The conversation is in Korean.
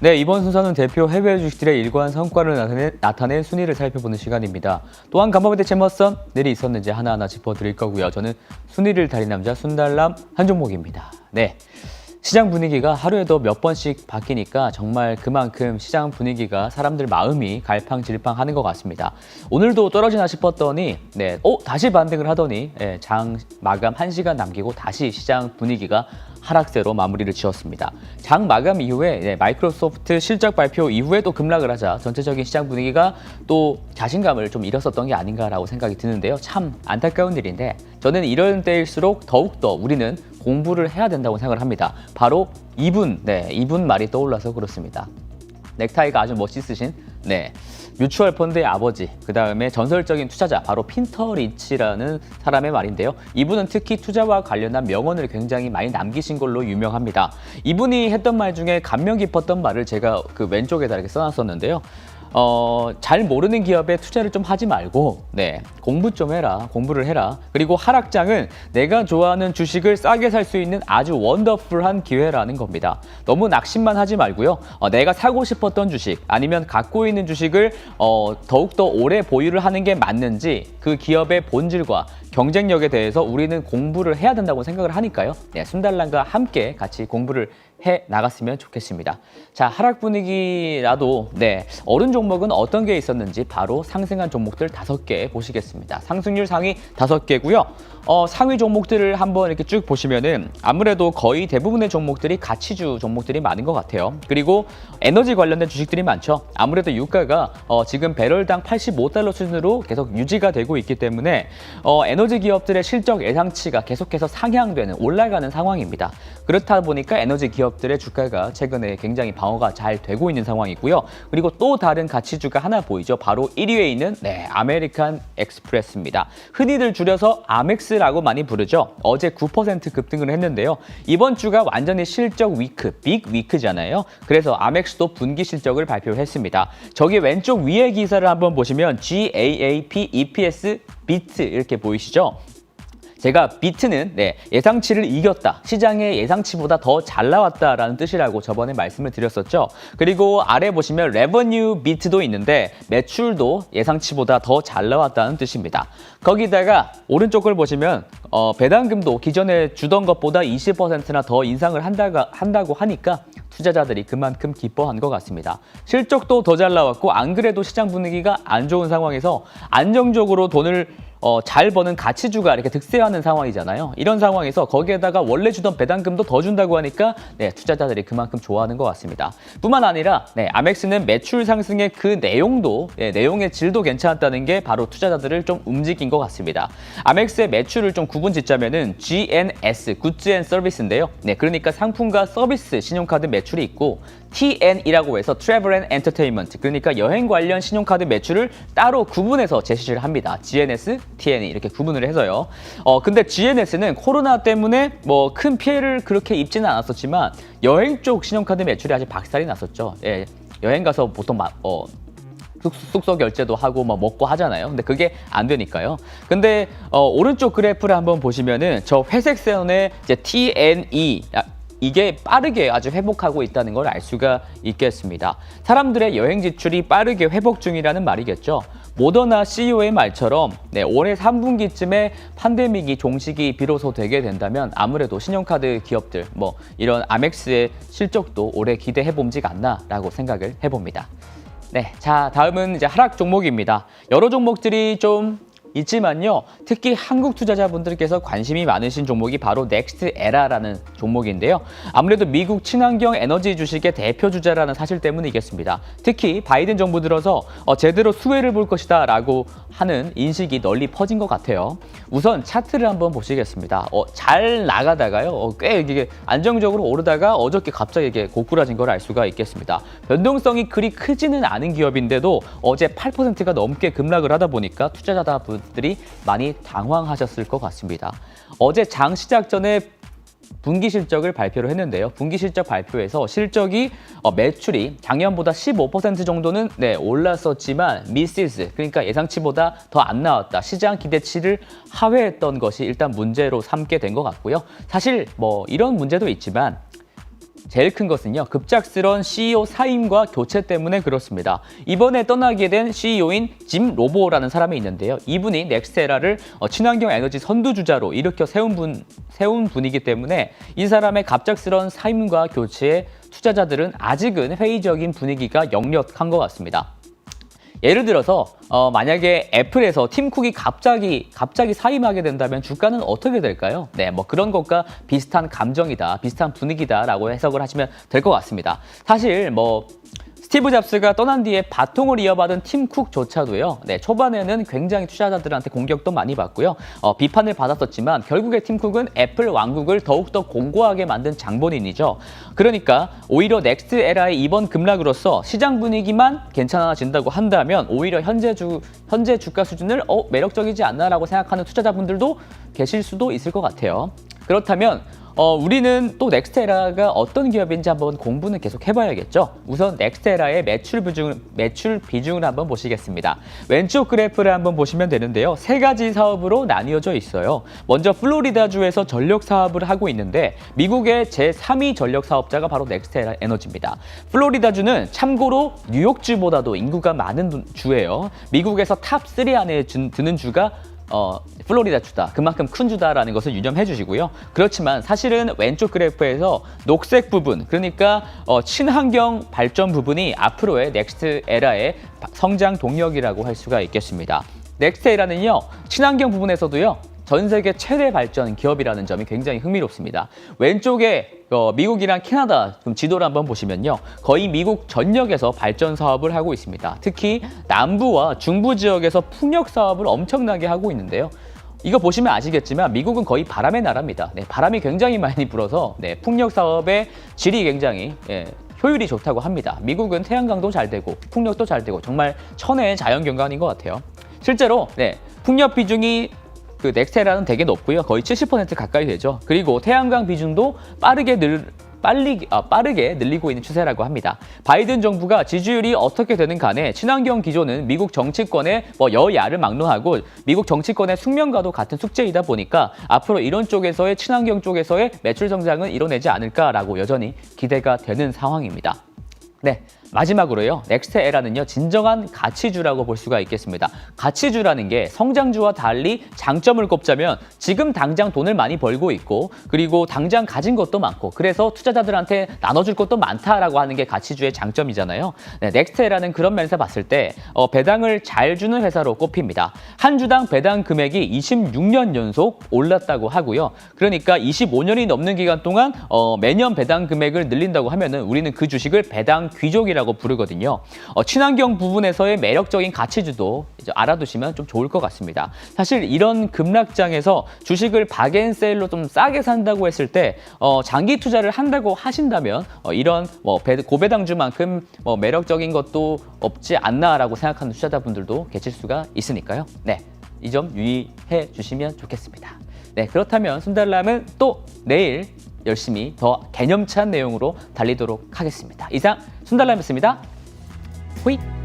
네, 이번 순서는 대표 해외 주식들의 일관 성과를 나타낸 순위를 살펴보는 시간입니다. 또한 간밤에 제머선 내일이 있었는지 하나하나 짚어드릴 거고요. 저는 순위를 달인 남자 순달람 한종목입니다. 네. 시장 분위기가 하루에도 몇 번씩 바뀌니까 정말 그만큼 시장 분위기가 사람들 마음이 갈팡질팡하는 것 같습니다. 오늘도 떨어지나 싶었더니 다시 반등을 하더니 장 마감 1시간 남기고 다시 시장 분위기가 하락세로 마무리를 지었습니다. 장 마감 이후에 마이크로소프트 실적 발표 이후에도 급락을 하자 전체적인 시장 분위기가 또 자신감을 좀 잃었었던 게 아닌가라고 생각이 드는데요. 참 안타까운 일인데 저는 이런 때일수록 더욱더 우리는 공부를 해야 된다고 생각을 합니다. 바로 이분 말이 떠올라서 그렇습니다. 넥타이가 아주 멋있으신 뮤추얼 펀드의 아버지, 그 다음에 전설적인 투자자, 바로 핀터 리치라는 사람의 말인데요. 이분은 특히 투자와 관련한 명언을 굉장히 많이 남기신 걸로 유명합니다. 이분이 했던 말 중에 감명 깊었던 말을 제가 그 왼쪽에다 이렇게 써놨었는데요. 잘 모르는 기업에 투자를 좀 하지 말고 공부 좀 해라, 공부를 해라. 그리고 하락장은 내가 좋아하는 주식을 싸게 살 수 있는 아주 원더풀한 기회라는 겁니다. 너무 낙심만 하지 말고요. 내가 사고 싶었던 주식 아니면 갖고 있는 주식을 더욱더 오래 보유를 하는 게 맞는지 그 기업의 본질과 경쟁력에 대해서 우리는 공부를 해야 된다고 생각을 하니까요. 순달람과 함께 같이 공부를 해 나갔으면 좋겠습니다. 자, 하락 분위기라도 오른 종목은 어떤 게 있었는지 바로 상승한 종목들 5개 보시겠습니다. 상승률 상위 5개고요. 상위 종목들을 한번 이렇게 쭉 보시면은 아무래도 거의 대부분의 종목들이 가치주 종목들이 많은 것 같아요. 그리고 에너지 관련된 주식들이 많죠. 아무래도 유가가 지금 배럴당 85달러 수준으로 계속 유지가 되고 있기 때문에 에너지 기업들의 실적 예상치가 계속해서 상향되는 올라가는 상황입니다. 그렇다 보니까 에너지 기업들의 주가가 최근에 굉장히 방어가 잘 되고 있는 상황이고요. 그리고 또 다른 가치주가 하나 보이죠. 바로 1위에 있는 아메리칸 엑스프레스입니다. 흔히들 줄여서 아멕스라고 많이 부르죠. 어제 9% 급등을 했는데요. 이번 주가 완전히 실적 위크, 빅 위크잖아요. 그래서 아멕스도 분기 실적을 발표했습니다. 저기 왼쪽 위에 기사를 한번 보시면 GAAP EPS 비트 이렇게 보이시죠? 제가 비트는 예상치를 이겼다. 시장의 예상치보다 더 잘 나왔다라는 뜻이라고 저번에 말씀을 드렸었죠. 그리고 아래 보시면 레버뉴 비트도 있는데 매출도 예상치보다 더 잘 나왔다는 뜻입니다. 거기다가 오른쪽 걸 보시면 배당금도 기존에 주던 것보다 20%나 더 인상을 한다고 하니까 투자자들이 그만큼 기뻐한 것 같습니다. 실적도 더 잘 나왔고 안 그래도 시장 분위기가 안 좋은 상황에서 안정적으로 돈을 잘 버는 가치주가 이렇게 득세하는 상황이잖아요. 이런 상황에서 거기에다가 원래 주던 배당금도 더 준다고 하니까 투자자들이 그만큼 좋아하는 것 같습니다. 뿐만 아니라 아멕스는 매출 상승의 그 내용도 내용의 질도 괜찮았다는 게 바로 투자자들을 좀 움직인 것 같습니다. 아멕스의 매출을 좀 구분 짓자면은 GNS, Goods and Service인데요. 그러니까 상품과 서비스 신용카드 매출이 있고 TN이라고 해서 Travel and Entertainment, 그러니까 여행 관련 신용카드 매출을 따로 구분해서 제시를 합니다. GNS, TN이 이렇게 구분을 해서요. 근데 GNS는 코로나 때문에 뭐 큰 피해를 그렇게 입지는 않았었지만 여행 쪽 신용카드 매출이 아주 박살이 났었죠. 여행 가서 보통 숙소 결제도 하고 먹고 하잖아요. 근데 그게 안 되니까요. 근데 오른쪽 그래프를 한번 보시면은 저 회색 선의 이제 TNE 이게 빠르게 아주 회복하고 있다는 걸 알 수가 있겠습니다. 사람들의 여행 지출이 빠르게 회복 중이라는 말이겠죠. 모더나 CEO의 말처럼 올해 3분기쯤에 팬데믹이 종식이 비로소 되게 된다면 아무래도 신용카드 기업들 이런 아멕스의 실적도 올해 기대해 봄직 않나라고 생각을 해봅니다. 자, 다음은 이제 하락 종목입니다. 여러 종목들이 좀 있지만요. 특히 한국 투자자분들께서 관심이 많으신 종목이 바로 넥스트에라라는 종목인데요. 아무래도 미국 친환경 에너지 주식의 대표 주자라는 사실 때문이겠습니다. 특히 바이든 정부 들어서 제대로 수혜를 볼 것이다 라고 하는 인식이 널리 퍼진 것 같아요. 우선 차트를 한번 보시겠습니다. 잘 나가다가요. 꽤 이게 안정적으로 오르다가 어저께 갑자기 이게 고꾸라진 걸 알 수가 있겠습니다. 변동성이 그리 크지는 않은 기업인데도 어제 8%가 넘게 급락을 하다 보니까 투자자분들이 많이 당황하셨을 것 같습니다. 어제 장 시작 전에 분기 실적을 발표를 했는데요. 분기 실적 발표에서 실적이 매출이 작년보다 15% 정도는 올랐었지만 미시즈, 그러니까 예상치보다 더 안 나왔다. 시장 기대치를 하회했던 것이 일단 문제로 삼게 된 것 같고요. 사실 이런 문제도 있지만 제일 큰 것은요, 급작스러운 CEO 사임과 교체 때문에 그렇습니다. 이번에 떠나게 된 CEO인 짐 로보라는 사람이 있는데요. 이분이 넥스테라를 친환경 에너지 선두주자로 일으켜 세운 분이기 때문에 이 사람의 갑작스러운 사임과 교체에 투자자들은 아직은 회의적인 분위기가 역력한 것 같습니다. 예를 들어서 만약에 애플에서 팀 쿡이 갑자기 사임하게 된다면 주가는 어떻게 될까요? 네, 뭐 그런 것과 비슷한 감정이다, 비슷한 분위기다라고 해석을 하시면 될 것 같습니다. 사실 뭐 스티브 잡스가 떠난 뒤에 바통을 이어받은 팀 쿡조차도요. 네, 초반에는 굉장히 투자자들한테 공격도 많이 받고요. 비판을 받았었지만 결국에 팀 쿡은 애플 왕국을 더욱더 공고하게 만든 장본인이죠. 그러니까 오히려 넥스트 에라의 이번 급락으로서 시장 분위기만 괜찮아진다고 한다면 오히려 현재 주가 수준을 매력적이지 않나라고 생각하는 투자자분들도 계실 수도 있을 것 같아요. 그렇다면 우리는 또 넥스테라가 어떤 기업인지 한번 공부는 계속 해봐야겠죠. 우선 넥스테라의 매출 비중을 한번 보시겠습니다. 왼쪽 그래프를 한번 보시면 되는데요. 세 가지 사업으로 나뉘어져 있어요. 먼저 플로리다주에서 전력 사업을 하고 있는데 미국의 제3위 전력 사업자가 바로 넥스테라 에너지입니다. 플로리다주는 참고로 뉴욕주보다도 인구가 많은 주예요. 미국에서 탑 3 안에 드는 주가 플로리다 주다, 그만큼 큰 주다라는 것을 유념해 주시고요. 그렇지만 사실은 왼쪽 그래프에서 녹색 부분, 그러니까 친환경 발전 부분이 앞으로의 넥스트 에라의 성장 동력이라고 할 수가 있겠습니다. 넥스트 에라는요, 친환경 부분에서도요, 전 세계 최대 발전 기업이라는 점이 굉장히 흥미롭습니다. 왼쪽에 미국이랑 캐나다 지도를 한번 보시면요. 거의 미국 전역에서 발전 사업을 하고 있습니다. 특히 남부와 중부 지역에서 풍력 사업을 엄청나게 하고 있는데요. 이거 보시면 아시겠지만 미국은 거의 바람의 나라입니다. 네, 바람이 굉장히 많이 불어서 풍력 사업의 질이 굉장히 효율이 좋다고 합니다. 미국은 태양광도 잘 되고 풍력도 잘 되고 정말 천혜의 자연경관인 것 같아요. 실제로 풍력 비중이 넥스테라는 되게 높고요. 거의 70% 가까이 되죠. 그리고 태양광 비중도 빠르게 늘리고 있는 추세라고 합니다. 바이든 정부가 지지율이 어떻게 되는 간에 친환경 기조는 미국 정치권의 여야를 막론하고 미국 정치권의 숙명과도 같은 숙제이다 보니까 앞으로 이런 쪽에서의 친환경 쪽에서의 매출 성장은 이뤄내지 않을까라고 여전히 기대가 되는 상황입니다. 네, 마지막으로요. 넥스트 에라는요, 진정한 가치주라고 볼 수가 있겠습니다. 가치주라는 게 성장주와 달리 장점을 꼽자면 지금 당장 돈을 많이 벌고 있고 그리고 당장 가진 것도 많고 그래서 투자자들한테 나눠줄 것도 많다라고 하는 게 가치주의 장점이잖아요. 네, 넥스트 에라는 그런 면에서 봤을 때 배당을 잘 주는 회사로 꼽힙니다. 한 주당 배당 금액이 26년 연속 올랐다고 하고요. 그러니까 25년이 넘는 기간 동안 매년 배당 금액을 늘린다고 하면은 우리는 그 주식을 배당 귀족이라고 부르거든요. 친환경 부분에서의 매력적인 가치주도 이제 알아두시면 좀 좋을 것 같습니다. 사실 이런 급락장에서 주식을 바겐세일로 좀 싸게 산다고 했을 때 장기 투자를 한다고 하신다면 이런 고배당주만큼 매력적인 것도 없지 않나라고 생각하는 투자자분들도 계실 수가 있으니까요. 네, 이 점 유의해 주시면 좋겠습니다. 네, 그렇다면 순달람은 또 내일 열심히 더 개념찬 내용으로 달리도록 하겠습니다. 이상 순달람이었습니다. 호잇!